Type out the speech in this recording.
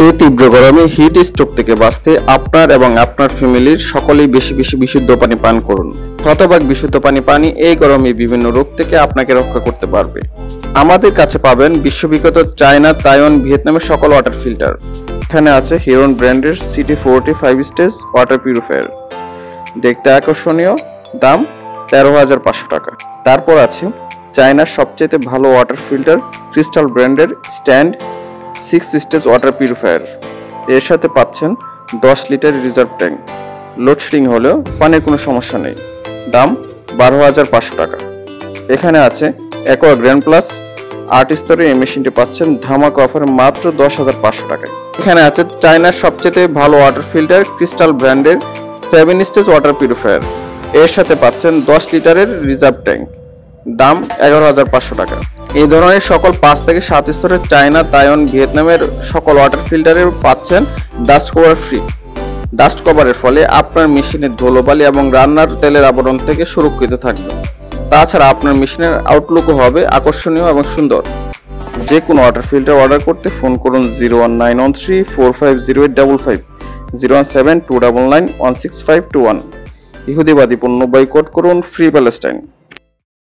এই তীব্র গরমে হিট স্ট্রোক থেকে বাঁচতে আপনার এবং আপনার ফ্যামিলির সকলেই বেশি বেশি বিশুদ্ধ পানি পান করুন। শতভাগ বিশুদ্ধ পানি এই গরমে বিভিন্ন রোগ থেকে আপনাকে রক্ষা করতে পারবে। আমাদের কাছে পাবেন বিশ্ববিখ্যাত চায়না, তাইওয়ান, ভিয়েতনামের সকল ওয়াটার ফিল্টার। এখানে আছে হিরন ব্র্যান্ডের CT40 5 স্টেজ ওয়াটার পিউরিফায়ার, দেখতে আকর্ষণীয়, দাম 13,500 টাকা। তারপর আছে চায়নার সবচেয়ে ভালো ওয়াটার ফিল্টার ক্রিস্টাল ব্র্যান্ডের স্ট্যান্ড 6 স্টেজ ওয়াটার পিউরিফায়ার। এর সাথে পাচ্ছেন 10 লিটার রিজার্ভ ট্যাঙ্ক। লোডশেডিং হলেও পানির কোনো সমস্যা নেই, দাম 12,500 টাকা। এখানে আছে অ্যাকোয়া গ্র্যান্ড প্লাস 8 স্তরের। এই মেশিনটি পাচ্ছেন ধামাকা অফারে মাত্র 10,500 টাকায়। এখানে আছে চায়নার সবচেয়ে ভালো ওয়াটার ফিল্টার ক্রিস্টাল ব্র্যান্ডের 7 স্টেজ ওয়াটার পিউরিফায়ার। এর সাথে পাচ্ছেন 10 লিটারের রিজার্ভ ট্যাঙ্ক, দাম 11,500 টাকা। এই ধরনের সকল 5 থেকে 7 স্তরের চায়না, তাইওয়ান, ভিয়েতনামের সকল ওয়াটার ফিল্টারে পাচ্ছেন ডাস্ট কভার ফ্রি। ডাস্ট কভারের ফলে আপনার মেশিনের ধুলোবালি এবং রান্নার তেলের আবরণ থেকে সুরক্ষিত থাকবে। তাছাড়া আপনার মেশিনের আউটলুকও হবে আকর্ষণীয় এবং সুন্দর। যে কোনো ওয়াটার ফিল্টার অর্ডার করতে ফোন করুন 01913450855, 01729916521। ইহুদিবাদী পণ্য বয়কট করুন, ফ্রি প্যালেস্টাইন।